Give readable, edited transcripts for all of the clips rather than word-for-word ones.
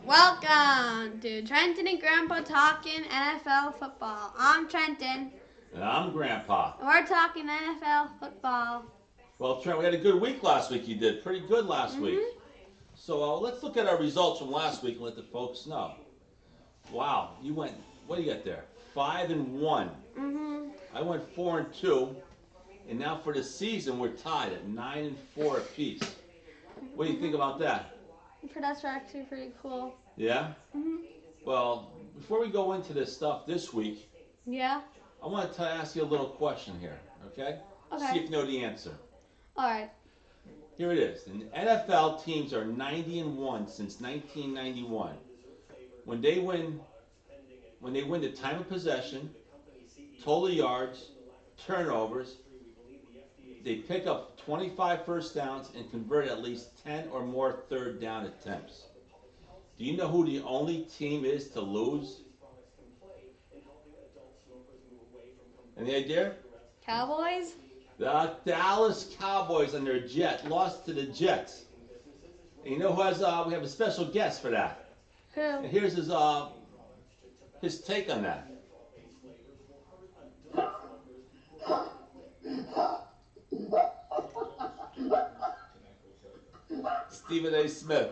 Welcome to Trenton and Grandpa Talking NFL Football. I'm Trenton. And I'm Grandpa. And we're talking NFL football. Well, Trent, we had a good week last week. You did pretty good last week. So let's look at our results from last week and let the folks know. Wow, you went. What do you got there? 5-1. I went 4-2, and now for the season we're tied at 9-4 apiece. What do you think about that? That's actually pretty cool. Yeah. Well, before we go into this stuff this week, Yeah. I want to ask you a little question here. Okay. Okay. See if you know the answer. All right. Here it is. The NFL teams are 90-1 since 1991. When they win the time of possession, total yards, turnovers, they pick up 25 first downs and convert at least 10 or more third down attempts. Do you know who the only team is to lose? Any idea? Cowboys? The Dallas Cowboys and their jet lost to the Jets. And you know who has? We have a special guest for that. Who? And here's his take on that. Stephen A. Smith.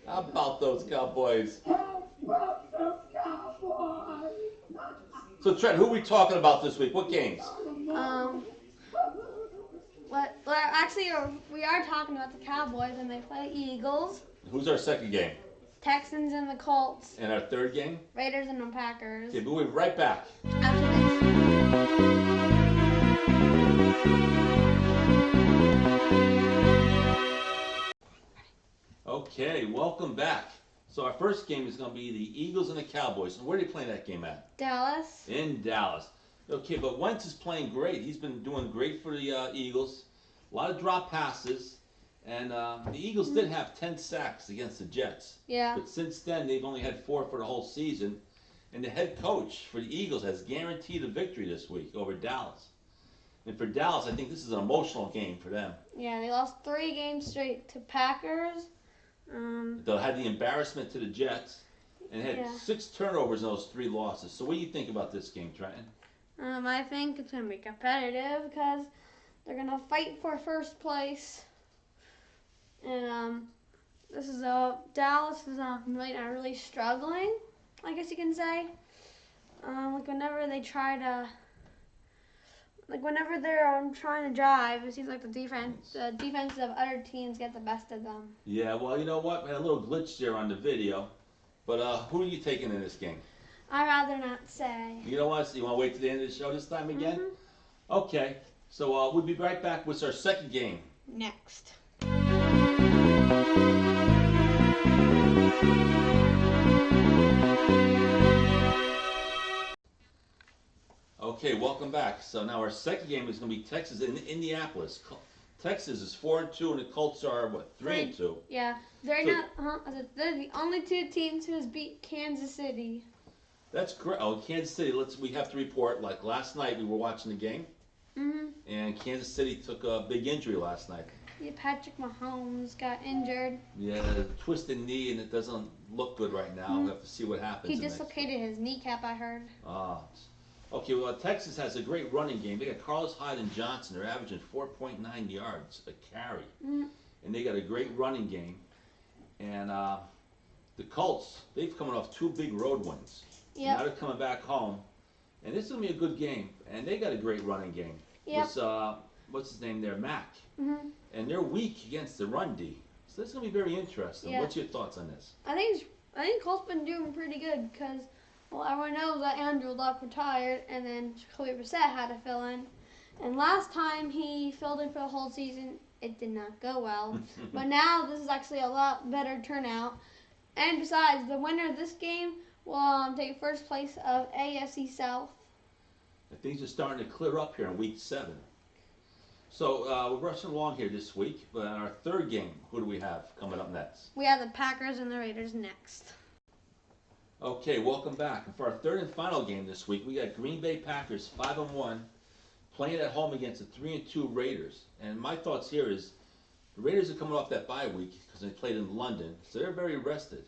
How about those Cowboys? So Trent, who are we talking about this week? What games? Actually, we are talking about the Cowboys, and they play the Eagles, Who's our second game? Texans, and the Colts, And our third game? Raiders, and the Packers. Okay, we'll be right back. After this. Okay, welcome back. So our first game is going to be the Eagles and the Cowboys. And where are they playing that game at? Dallas. In Dallas. Okay, but Wentz is playing great. He's been doing great for the Eagles. A lot of drop passes. And the Eagles did have 10 sacks against the Jets. Yeah. But since then, they've only had 4 for the whole season. And the head coach for the Eagles has guaranteed a victory this week over Dallas. And for Dallas, I think this is an emotional game for them. Yeah, they lost 3 games straight to Packers. They'll have the embarrassment to the Jets. And had 6 turnovers in those 3 losses. So what do you think about this game, Trenton? I think it's going to be competitive because they're going to fight for first place. And this is Dallas is really struggling, I guess you can say. Whenever they try to, whenever they're trying to drive, it seems like the defense of other teams get the best of them. Yeah, well, you know what? We had a little glitch there on the video. But who are you taking in this game? I'd rather not say. You know what? So you want to wait to the end of the show this time again? Okay. So we'll be right back with our second game. Next. Okay, welcome back. So now our second game is going to be Texas and Indianapolis. Texas is 4-2, and the Colts are what, 3-2? Yeah, they're the only 2 teams who has beat Kansas City. That's correct. Oh, Kansas City. We have to report. Like last night, we were watching the game, and Kansas City took a big injury last night. Yeah, Patrick Mahomes got injured. Yeah, twisted knee, and it doesn't look good right now. We'll have to see what happens. He dislocated his kneecap, I heard. Okay, well, Texas has a great running game. They got Carlos Hyde and Johnson. They're averaging 4.9 yards a carry. And they got a great running game. And the Colts, they've coming off 2 big road wins. Yep. Now they're coming back home. And this is going to be a good game. And they got a great running game. Yep. With, what's his name there? Mack. And they're weak against the run D. So this is going to be very interesting. Yeah. What's your thoughts on this? I think Colt's been doing pretty good because, well, everyone knows that Andrew Luck retired and then Jacoby Brissett had to fill in. And last time he filled in for the whole season, it did not go well. But now this is actually a lot better turnout. And besides, the winner of this game will take first place of AFC South. And things are starting to clear up here in week 7. So we're rushing along here this week, but our third game, who do we have coming up next? We have the Packers and the Raiders next. Okay, welcome back. And for our third and final game this week, we got Green Bay Packers 5-1 playing at home against the 3-2 Raiders. And my thoughts here is the Raiders are coming off that bye week because they played in London, so they're very rested.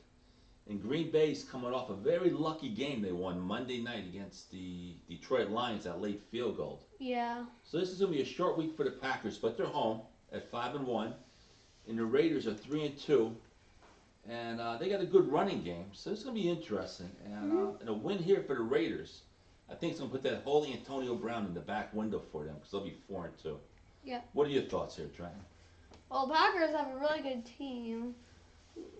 And Green Bay's coming off a very lucky game they won Monday night against the Detroit Lions, that late field goal. Yeah. So this is going to be a short week for the Packers, but they're home at 5-1, and the Raiders are 3-2, and they got a good running game, so it's going to be interesting. And a win here for the Raiders, I think it's going to put that holy Antonio Brown in the back window for them because they'll be 4-2. Yeah. What are your thoughts here, Trenton? Well, the Packers have a really good team.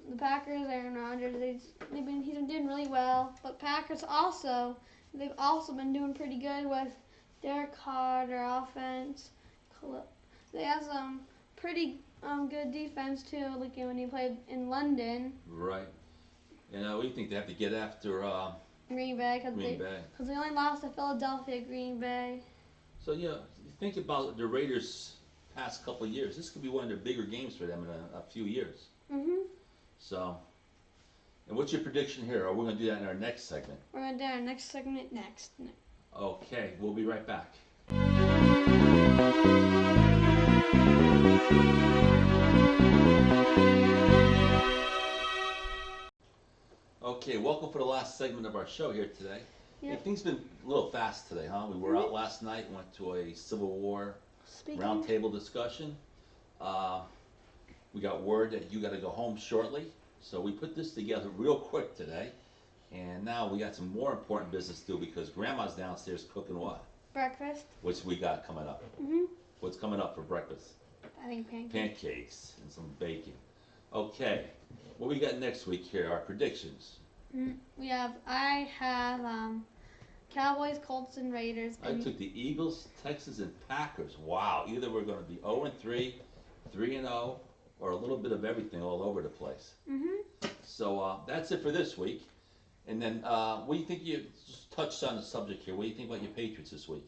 The Packers, Aaron Rodgers, he's been doing really well. But Packers they've also been doing pretty good with Derek Carr, their offense. They have some pretty good defense too, like when he played in London. Right. And what do you think they have to get after Green Bay, Green Bay? Because they only lost to Philadelphia, Green Bay. So you think about the Raiders' past couple of years. This could be one of their bigger games for them in a few years. Mhm. So, and what's your prediction here? Are we going to do that in our next segment? We're gonna do our next segment next. Okay, we'll be right back. Okay, welcome for the last segment of our show here today. Yep. Hey, things been a little fast today, huh? We were out last night, went to a Civil War roundtable discussion. We got word that you got to go home shortly, so we put this together real quick today. And now we got some more important business to do because Grandma's downstairs cooking what? Breakfast. What's we got coming up? Mhm. What's coming up for breakfast? I think pancakes. Pancakes and some bacon. Okay, what we got next week here? Our predictions. I have Cowboys, Colts, and Raiders. I took the Eagles, Texans, and Packers. Wow, either we're going to be 0-3, 3-0, or a little bit of everything all over the place. Mhm. So that's it for this week. And then, what do you think? You just touched on the subject here. What do you think about your Patriots this week?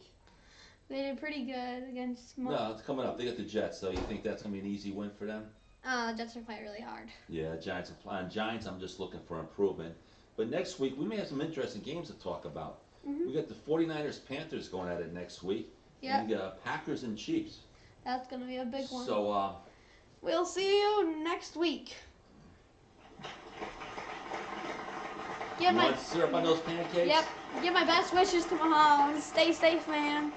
They did pretty good against. No, it's coming up. They got the Jets, so you think that's going to be an easy win for them? Jets are playing really hard. Yeah, Giants are playing. Giants, I'm just looking for improvement. But next week, we may have some interesting games to talk about. Mhm. We got the 49ers Panthers going at it next week. Yep. And we got Packers and Chiefs. That's gonna be a big one. So, We'll see you next week. you want syrup on those pancakes? Yep. Give my best wishes to Mahomes. Stay safe, man.